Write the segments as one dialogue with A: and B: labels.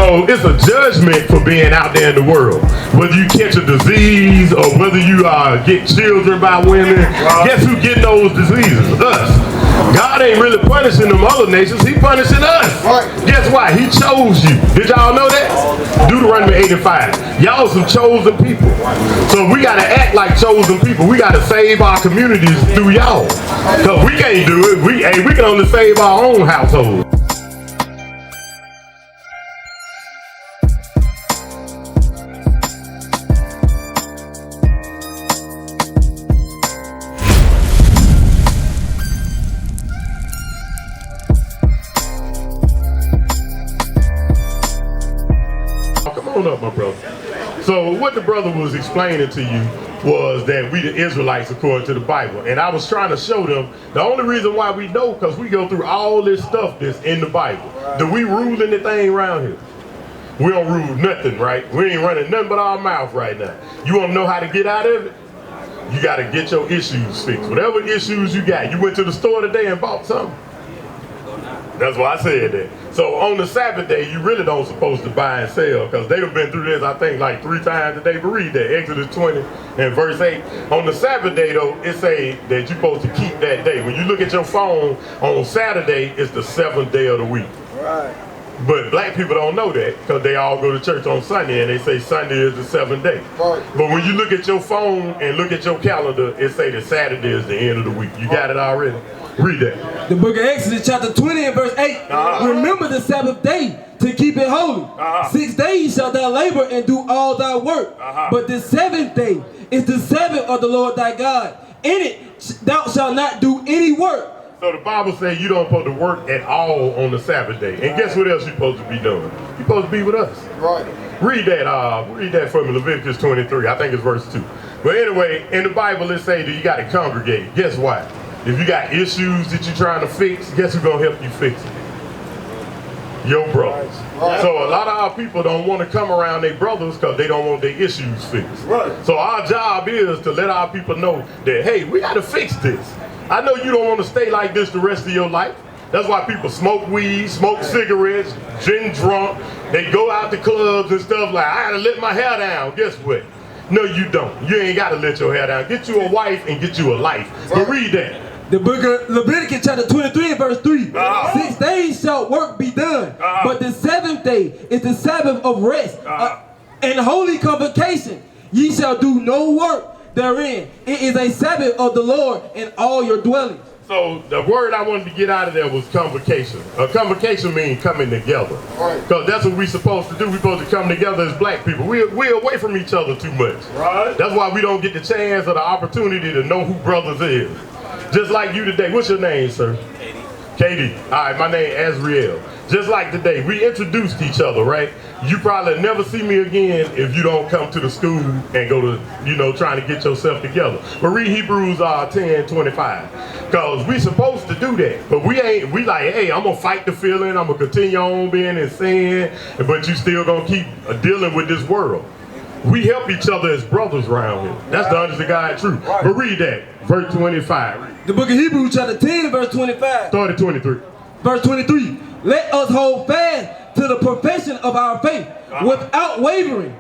A: So it's a judgment for being out there in the world. Whether you catch a disease or whether you get children by women, guess who getting those diseases? Us. God ain't really punishing them other nations, he punishing us. Guess why? He chose you. Did y'all know that? Deuteronomy 8:5. Y'all some chosen people. So we gotta act like chosen people. We gotta save our communities through y'all. Because we can't do it. We can only save our own household. Up, my brother. So what the brother was explaining to you was that we the Israelites according to the Bible, and I was trying to show them the only reason why we know because we go through all this stuff that's in the Bible. Do we rule anything around here? We don't rule nothing, right? We ain't running nothing but our mouth right now. You want to know how to get out of it? You got to get your issues fixed. Whatever issues you got. You went to the store today and bought something. That's why I said that. So on the Sabbath day, you really don't supposed to buy and sell because they've been through this, I think, like 3 times a day. But read that, Exodus 20 and verse 8. On the Sabbath day, though, it say that you're supposed to keep that day. When you look at your phone on Saturday, it's the 7th day of the week. Right. But black people don't know that because they all go to church on Sunday and they say Sunday is the 7th day. Right. But when you look at your phone and look at your calendar, it say that Saturday is the end of the week. You got it already? Read that.
B: The book of Exodus chapter 20 and verse 8. Remember the Sabbath day to keep it holy. 6 days shalt thou labor and do all thy work. But the 7th day is the Sabbath of the Lord thy God. In it thou shalt not do any work.
A: So the Bible says you don't supposed to work at all on the Sabbath day. And guess what else you're supposed to be doing? You're supposed to be with us. Right. Read that for me, Leviticus 23. I think it's verse 2. But anyway, in the Bible it says that you got to congregate. Guess what? If you got issues that you're trying to fix, guess who's going to help you fix it? Your brothers. Right. So a lot of our people don't want to come around their brothers because they don't want their issues fixed. Right. So our job is to let our people know that, hey, we got to fix this. I know you don't want to stay like this the rest of your life. That's why people smoke weed, smoke cigarettes, gin drunk. They go out to clubs and stuff like, I gotta let my hair down. Guess what? No, you don't. You ain't gotta let your hair down. Get you a wife and get you a life. But read that.
B: The book of Leviticus chapter 23 and verse 3. 6 days shall work be done, but the 7th day is the Sabbath of rest and holy convocation. Ye shall do no work therein. It is a Sabbath of the Lord in all your dwellings. So
A: the word I wanted to get out of there was convocation. Convocation means coming together. Because that's what we're supposed to do. We're supposed to come together as black people. We're away from each other too much. Right. That's why we don't get the chance or the opportunity to know who brothers is. Just like you today. What's your name, sir? Katie. All right, my name is Azriel. Just like today, we introduced each other, right? You probably never see me again if you don't come to the school and go to, trying to get yourself together. But read Hebrews 10:25. Because we supposed to do that. But we like, hey, I'm going to fight the feeling. I'm going to continue on being in sin. But you still going to keep dealing with this world. We help each other as brothers around here. That's the honest to God truth. But read that. Verse 25.
B: The book of Hebrews chapter 10 verse 25.
A: Start at 23.
B: Verse 23. Let us hold fast to the profession of our faith without wavering.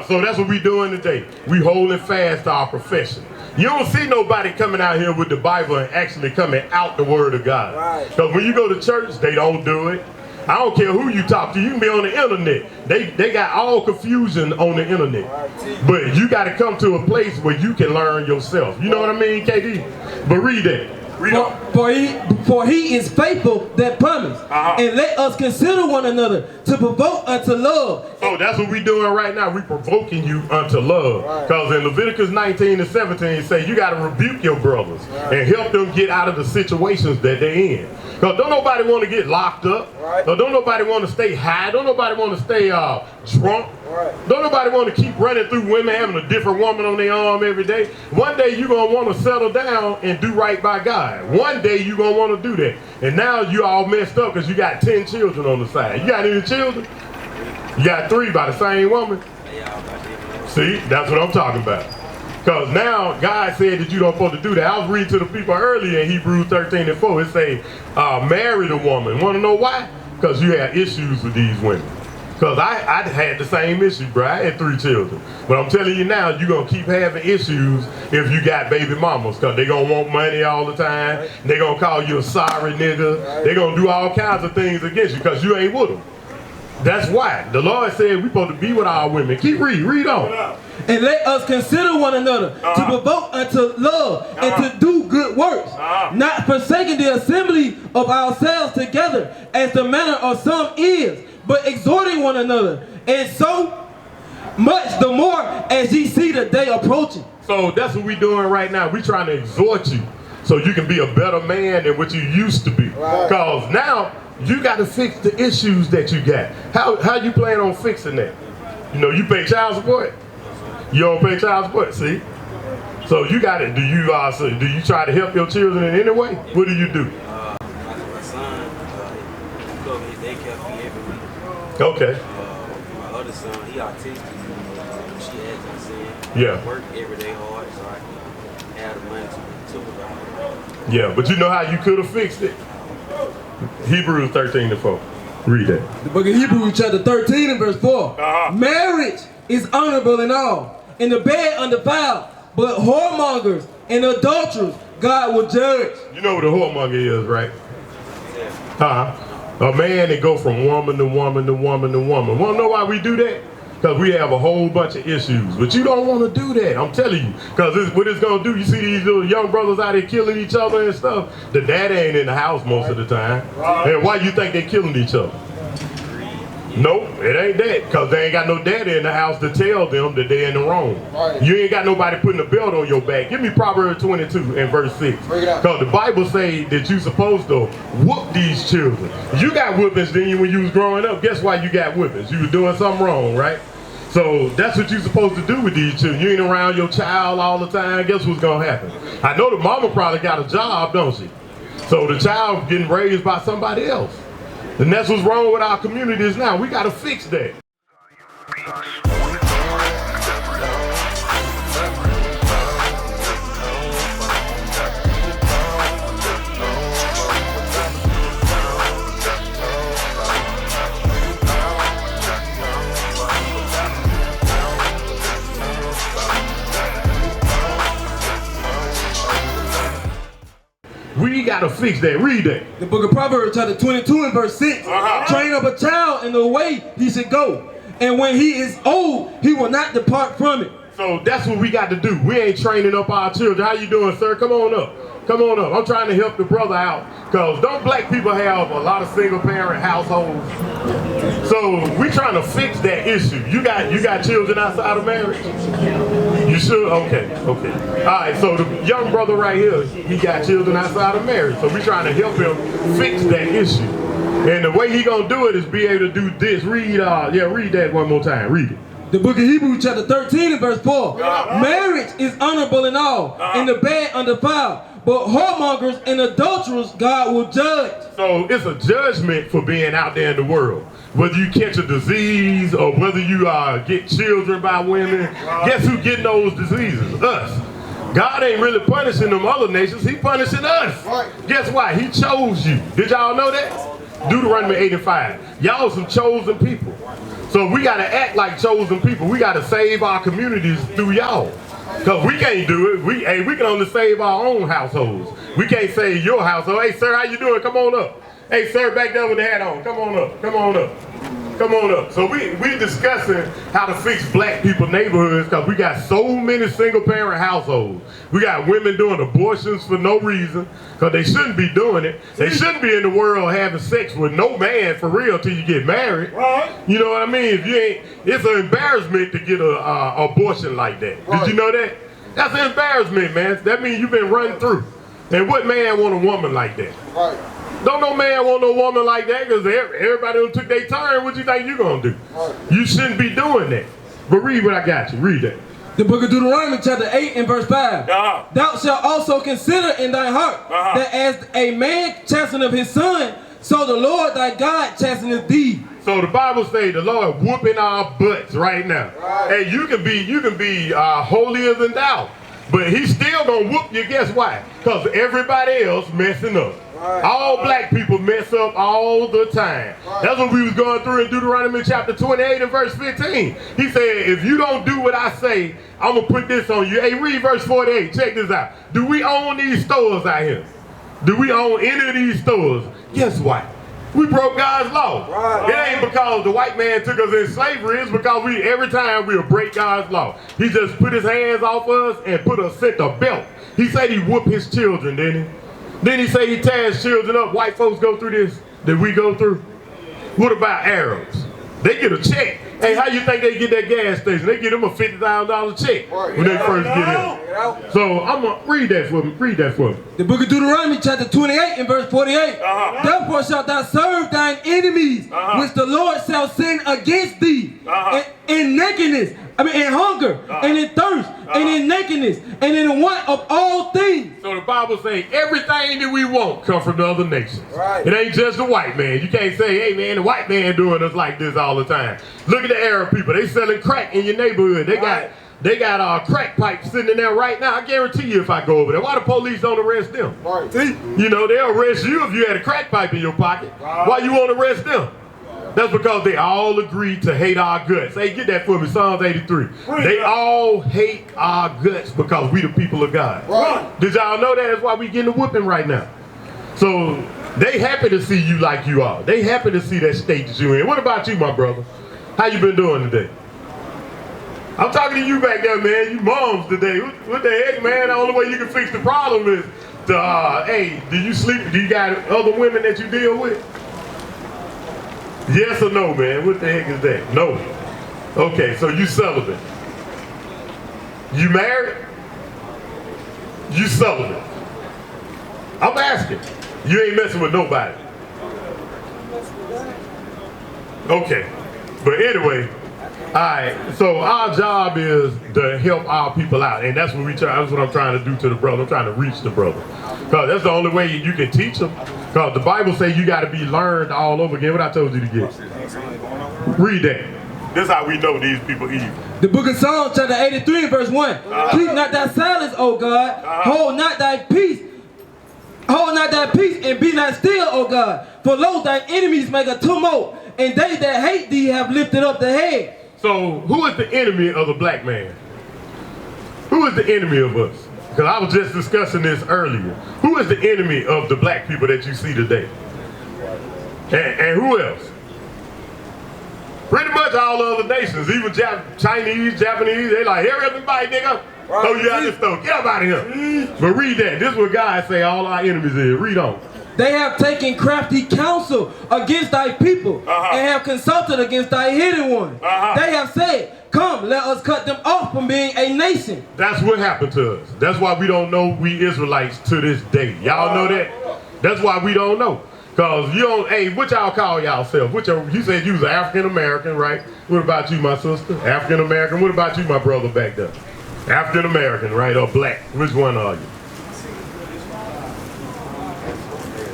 A: So that's what we doing today. We holding fast to our profession. You don't see nobody coming out here with the Bible and actually coming out the word of God. Because when you go to church, they don't do it. I don't care who you talk to. You can be on the internet. They got all confusion on the internet. But you got to come to a place where you can learn yourself. You know what I mean, KD? But read that.
B: For he is faithful that promised. And let us consider one another to provoke unto love.
A: So that's what we doing right now. We provoking you unto love. Because in Leviticus 19 and 17 it say you got to rebuke your brothers and help them get out of the situations that they're in. Because don't nobody want to get locked up. Don't nobody want to stay high. Don't nobody want to stay drunk. Don't nobody want to keep running through women, having a different woman on their arm every day. One day you're going to want to settle down and do right by God. One day you're going to want to do that. And now you all messed up because you got 10 children on the side. You got any children? You got 3 by the same woman. See, that's what I'm talking about. Because now God said that you don't supposed to do that. I was reading to the people earlier in Hebrews 13 and 4. It say, marry the woman. Want to know why? Because you have issues with these women. Because I had the same issue, bro. I had 3 children. But I'm telling you now, you're going to keep having issues if you got baby mamas. Because they're going to want money all the time. Right. They're going to call you a sorry nigga. Right. They're going to do all kinds of things against you because you ain't with them. That's why. The Lord said we're supposed to be with our women. Keep read on.
B: And let us consider one another to provoke unto love and to do good works, not forsaking the assembly of ourselves together as the manner of some is, but exhorting one another, and so much the more as ye see the day approaching.
A: So that's what we're doing right now. We're trying to exhort you so you can be a better man than what you used to be. Because now you got to fix the issues that you got. How you plan on fixing that? You know, you pay child support. You don't pay child support, see? So you got it. Do you try to help your children in any way? What do you do?
C: My son, he covered his daycare fee every week.
A: Okay.
C: My other son, he autistic. She has I
A: yeah.
C: I work every day hard so I can have the money to provide.
A: Yeah, but you know how you could have fixed it? Hebrews 13:4. Read that.
B: The book of Hebrews chapter 13 and verse 4. Marriage is honorable in all, in the bed undefiled, but whoremongers and adulterers God will judge.
A: You know what a whoremonger is, right? A man that go from woman to woman to woman to woman. Want to know why we do that? Because we have a whole bunch of issues. But you don't want to do that, I'm telling you. Because what it's going to do, you see these little young brothers out there killing each other and stuff. The daddy ain't in the house most of the time. And why you think they killing each other? Nope, it ain't that. Because they ain't got no daddy in the house to tell them that they're in the wrong. You ain't got nobody putting a belt on your back. Give me Proverbs 22 and verse 6. Because the Bible say that you supposed to whoop these children. You got whoopings then when you was growing up. Guess why you got whoopings? You was doing something wrong, right? So that's what you're supposed to do with these children. You ain't around your child all the time. Guess what's going to happen? I know the mama probably got a job, don't she? So the child getting raised by somebody else. And that's what's wrong with our communities now. We got to fix that. We got to fix that. Read that.
B: The book of Proverbs chapter 22 and verse 6. Train up a child in the way he should go, and when he is old, he will not depart from it.
A: So that's what we got to do. We ain't training up our children. How you doing, sir? Come on up. Come on up. I'm trying to help the brother out. Because don't black people have a lot of single parent households? So we trying to fix that issue. You got children outside of marriage? You should? Okay. All right, so the young brother right here, he got children outside of marriage. So we trying to help him fix that issue. And the way he gonna do it is be able to do this. Read that one more time. Read it.
B: The book of Hebrews chapter 13 and verse 4. Marriage is honorable in all, in the bed undefiled, but whoremongers and adulterers God will judge.
A: So it's a judgment for being out there in the world. Whether you catch a disease or whether you get children by women, guess who getting those diseases? Us. God ain't really punishing them other nations, he punishing us. Guess why? He chose you. Did y'all know that? Deuteronomy 8:5. Y'all some chosen people. So we got to act like chosen people. We got to save our communities through y'all. Because we can't do it. We can only save our own households. We can't save your household. Hey, sir, how you doing? Come on up. Hey, sir, back there with the hat on. Come on up. Come on up. Come on up. So we discussing how to fix black people neighborhoods because we got so many single parent households. We got women doing abortions for no reason because they shouldn't be doing it. They shouldn't be in the world having sex with no man for real till you get married. You know what I mean? If you ain't, it's an embarrassment to get an abortion like that. Did you know that? That's an embarrassment, man. That means you've been run through. And what man want a woman like that? Don't no man want no woman like that because everybody who took their turn, what you think you gonna do? You shouldn't be doing that. But read what I got you. Read that.
B: The book of Deuteronomy chapter 8 and verse 5. Thou shalt also consider in thy heart that as a man chasteneth his son, so the Lord thy God chasteneth thee.
A: So the Bible says the Lord whooping our butts right now. Hey, you can be holier than thou, but he's still gonna whoop you. Guess why? Because everybody else messing up. All black people mess up all the time. That's what we was going through in Deuteronomy chapter 28 and verse 15. He said, if you don't do what I say, I'm going to put this on you. Hey, read verse 48. Check this out. Do we own these stores out here? Do we own any of these stores? Guess what? We broke God's law. It ain't because the white man took us in slavery. It's because every time we'll break God's law. He just put his hands off us and put us sent a belt. He said he whooped his children, didn't he? Then he said he tears children up. White folks go through this that we go through. What about Arabs? They get a check. Hey, how you think they get that gas station? They get them a $50,000 check when they first get in. So I'm going to read that for me. Read that for me.
B: The book of Deuteronomy chapter 28 and verse 48. Therefore shalt thou serve thine enemies, which the Lord shall send against thee, in nakedness, in hunger, and in thirst, and in nakedness, and in want of all things.
A: So the Bible says everything that we want come from the other nations. It ain't just the white man. You can't say, hey man, the white man doing us like this all the time. Look at the Arab people. They selling crack in your neighborhood. They got crack pipes sitting in there right now. I guarantee you if I go over there. Why the police don't arrest them? You know, they'll arrest you if you had a crack pipe in your pocket. Why you won't arrest them? That's because they all agree to hate our guts. Hey, get that for me, Psalms 83. They all hate our guts because we the people of God. Did y'all know that? That's why we getting a whooping right now. So they happy to see you like you are. They happy to see that state that you in. What about you, my brother? How you been doing today? I'm talking to you back there, man. You moms today. What the heck, man? The only way you can fix the problem is to, hey, do you sleep? Do you got other women that you deal with? Yes or no, man? What the heck is that? No. Okay, so you celibate. You married? You celibate. I'm asking. You ain't messing with nobody. Okay. But anyway, alright, so our job is to help our people out. And that's what that's what I'm trying to do to the brother. I'm trying to reach the brother. Because that's the only way you can teach them. Because the Bible says you got to be learned all over again. What I told you to get. Read that. This is how we know these people evil.
B: The book of Psalms chapter 83 and verse 1. Keep not thy silence, O God. Hold not thy peace. Hold not thy peace and be not still, O God. For lo, thine enemies make a tumult, and they that hate thee have lifted up the head.
A: So who is the enemy of the black man? Who is the enemy of us? Because I was just discussing this earlier. Who is the enemy of the black people that you see today? And who else? Pretty much all other nations, even Chinese, Japanese, they like, here everybody, nigga. Throw you out this store. Get up out of here. But read that. This is what God say all our enemies is. Read on.
B: They have taken crafty counsel against thy people and have consulted against thy hidden ones. They have said, come, let us cut them off from being a nation.
A: That's what happened to us. That's why we don't know we Israelites to this day. Y'all know that? That's why we don't know. Because you don't, hey, what y'all call y'allself? You said you was African American, right? What about you, my sister? African American. What about you, my brother back there? African American, right? Or black? Which one are you?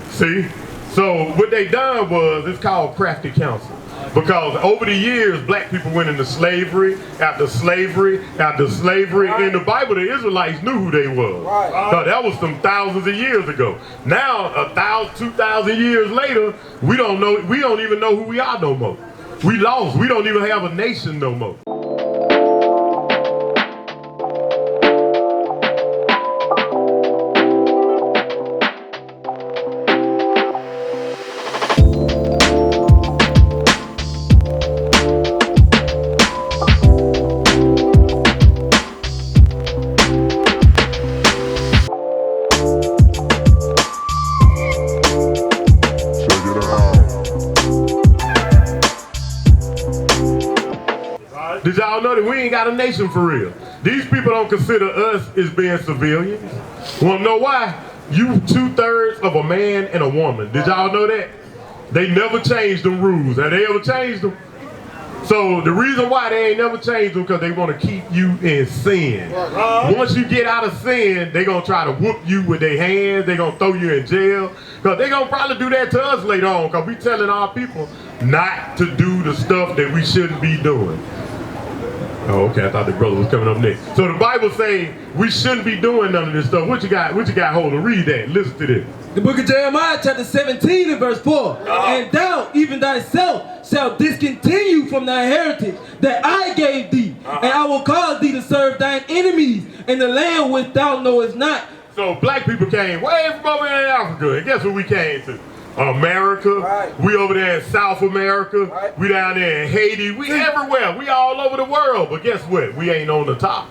A: See? So what they done was, it's called crafty counsel. Because over the years, black people went into slavery, after slavery, after slavery. In the Bible, the Israelites knew who they was. So that was some thousands of years ago. Now, 2,000 years later, we don't even know who we are no more. We lost. We don't even have a nation no more. Did y'all know that we ain't got a nation for real? These people don't consider us as being civilians. Wanna know why? You 2/3 of a man and a woman. Did y'all know that? They never changed them rules. Have they ever changed them? So the reason why they ain't never changed them because they want to keep you in sin. Once you get out of sin, they gonna try to whoop you with their hands. They gonna throw you in jail. Because they gonna probably do that to us later on because we telling our people not to do the stuff that we shouldn't be doing. Oh, okay, I thought the brother was coming up next. So the Bible saying we shouldn't be doing none of this stuff. What you got hold of? Read that. Listen to this.
B: The book of Jeremiah chapter 17 and verse 4. And thou, even thyself, shalt discontinue from thy heritage that I gave thee. And I will cause thee to serve thine enemies in the land which thou knowest not.
A: So black people came way from over there in Africa. And guess what we came to? America.
D: Right.
A: We over there in South America.
D: Right.
A: We down there in Haiti. We everywhere. We all over the world. But guess what? We ain't on the top.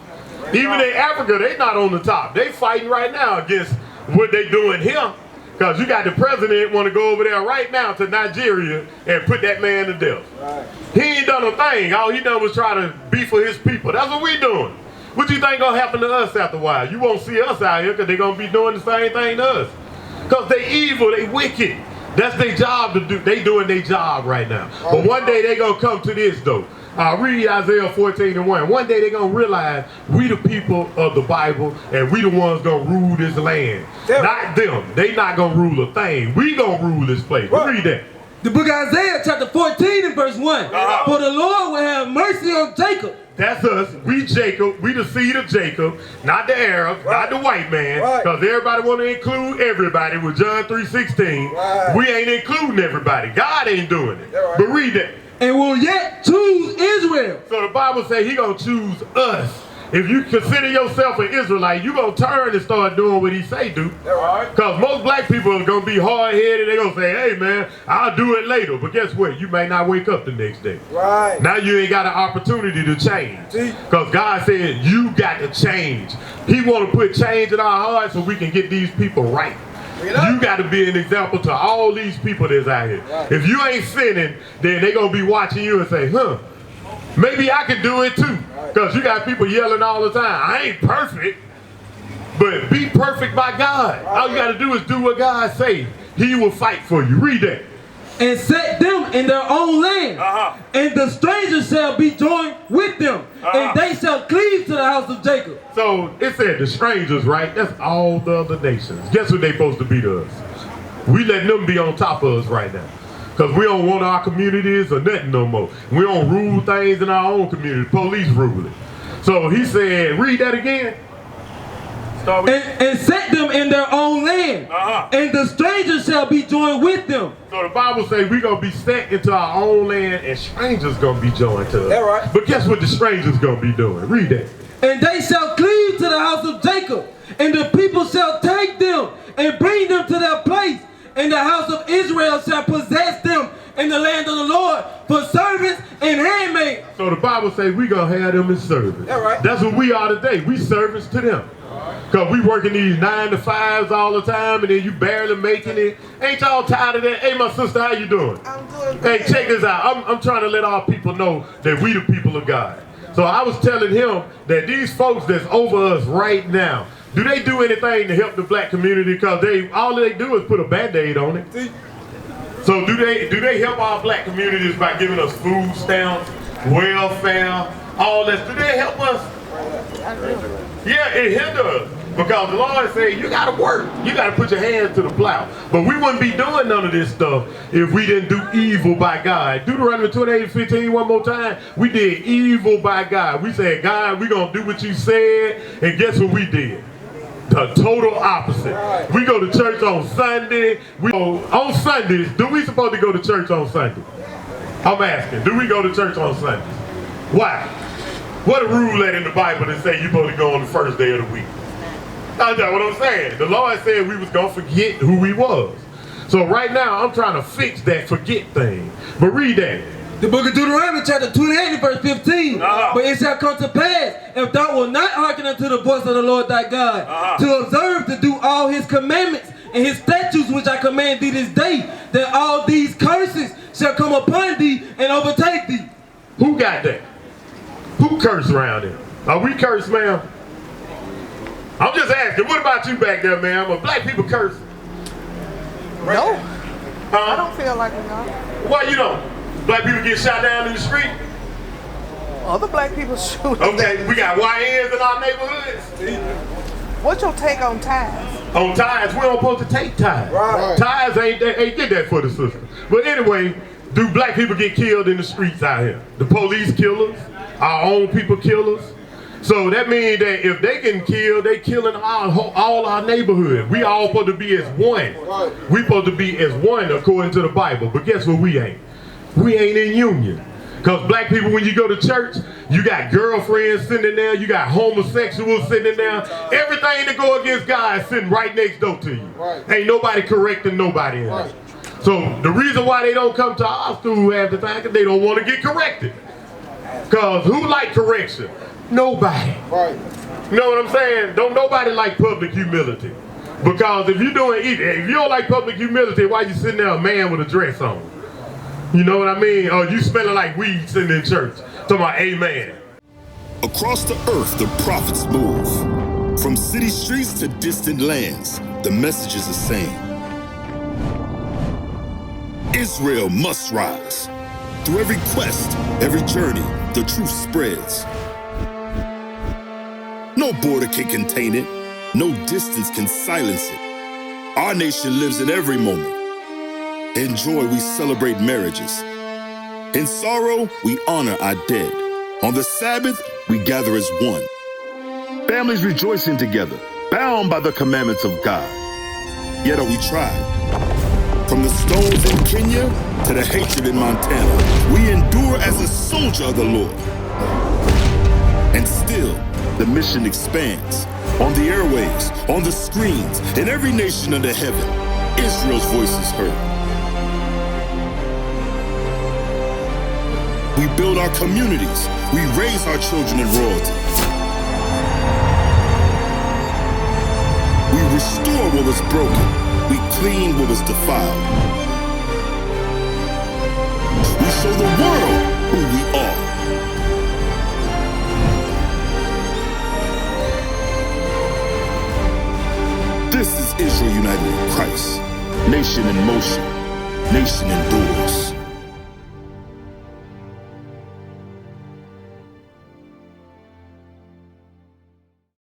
A: Even in Africa, they not on the top. They fighting right now against what they doing here. Because you got the president want to go over there right now to Nigeria and put that man to death.
D: Right.
A: He ain't done a thing. All he done was try to be for his people. That's what we doing. What you think gonna happen to us after a while? You won't see us out here because they gonna be doing the same thing to us. Because they evil, they wicked. That's their job to do. They doing their job right now. But one day they gonna come to this though. Read Isaiah 14:1. One day they're going to realize we the people of the Bible and we the ones going to rule this land. Not them. They not going to rule a thing. We going to rule this place. Read that.
B: The book of Isaiah chapter 14 and verse 1. For the Lord will have mercy on Jacob.
A: That's us. We Jacob. We the seed of Jacob. Not the Arabs. Not the white man. Because everybody want to include everybody with John 3:16. We ain't including everybody. God ain't doing it. But read that.
B: And will yet choose Israel.
A: So the Bible says he gonna choose us. If you consider yourself an Israelite, you gonna turn and start doing what he say do. Because most black people are gonna be hard-headed. They gonna say, hey man, I'll do it later. But guess what? You may not wake up the next day.
D: Right.
A: Now you ain't got an opportunity to change. Because God said you got to change. He want to put change in our hearts so we can get these people right. You got to be an example to all these people that's out here. If you ain't sinning, then they going to be watching you and say, huh, maybe I can do it too. Because you got people yelling all the time, I ain't perfect, but be perfect by God. All you got to do is do what God say. He will fight for you. Read that.
B: And set them in their own land. And the strangers shall be joined with them. And they shall cleave to the house of Jacob.
A: So it said the strangers, right? That's all the other nations. Guess what they supposed to be to us? We letting them be on top of us right now. Because we don't want our communities or nothing no more. We don't rule things in our own community. Police rule it. So he said, read that again.
B: And set them in their own land. And the strangers shall be joined with them.
A: So the Bible says we're going to be set into our own land and strangers going to be joined to us. But guess what the strangers going to be doing? Read that.
B: And they shall cleave to the house of Jacob. And the people shall take them and bring them to their place. And the house of Israel shall possess them in the land of the Lord for servants and handmaids.
A: So the Bible says we're going to have them as servants. That's what we are today. We servants to them. Because we working these 9 to 5s all the time and then you barely making it. Ain't y'all tired of that? Hey, my sister, how you doing?
D: I'm doing
A: Hey,
D: good.
A: check this out. I'm trying to let our people know that we the people of God. So I was telling him that these folks that's over us right now, do they do anything to help the black community? Because all they do is put a Band-Aid on it. So do they help our black communities by giving us food stamps, welfare, all that? Do they help us? Yeah, it hinders us. Because the Lord said, you got to work. You got to put your hands to the plow. But we wouldn't be doing none of this stuff if we didn't do evil by God. Deuteronomy 28:15 one more time. We did evil by God. We said, God, we're going to do what you said. And guess what we did? The total opposite. We go to church on Sunday. On Sundays, do we supposed to go to church on Sunday? I'm asking, do we go to church on Sundays? Why? What a rule that in the Bible that say you're supposed to go on the first day of the week? That's what I'm saying. The Lord said we was going to forget who we was. So right now, I'm trying to fix that forget thing. But read that.
B: The book of Deuteronomy chapter 28 and verse 15. But it shall come to pass, if thou wilt not hearken unto the voice of the Lord thy God, to observe to do all his commandments and his statutes which I command thee this day, that all these curses shall come upon thee and overtake thee.
A: Who got that? Who cursed around here? Are we cursed, ma'am? I'm just asking, what about you back there, ma'am? Are black people cursed?
D: No. I don't feel like we are.
A: Why you don't? Black people get shot down in the street?
D: Other black people shoot.
A: Okay, we got YNs in our neighborhoods.
D: What's your take on ties?
A: On ties, we don't supposed to take ties. Ties ain't get that for the sister. But anyway, do black people get killed in the streets out here? The police kill us, our own people kill us. So that means that if they can kill, they killing all our neighborhood. We all supposed to be as one. We supposed to be as one according to the Bible. But guess what we ain't? We ain't in union. Because black people, when you go to church, you got girlfriends sitting there, you got homosexuals sitting there. Everything that go against God is sitting right next door to you. Ain't nobody correcting nobody in it. So the reason why they don't come to our school half the time is they don't want to get corrected. Because who like correction? Nobody. You know what I'm saying? Don't nobody like public humility. Because if you don't like public humility, why you sitting there a man with a dress on? You know what I mean? Or you smelling like weed sitting in church. Talking about amen.
E: Across the earth, the prophets move. From city streets to distant lands, the message is the same. Israel must rise. Through every quest, every journey, the truth spreads. No border can contain it. No distance can silence it. Our nation lives in every moment. In joy, we celebrate marriages. In sorrow, we honor our dead. On the Sabbath, we gather as one. Families rejoicing together, bound by the commandments of God. Yet are we tried. From the stones in Kenya to the hatred in Montana, we endure as a soldier of the Lord. And still, the mission expands. On the airwaves, on the screens, in every nation under heaven, Israel's voice is heard. We build our communities. We raise our children in royalty. We restore what was broken. We clean what was defiled. We show the world who we are. This is Israel united in Christ. Nation in motion. Nation endures.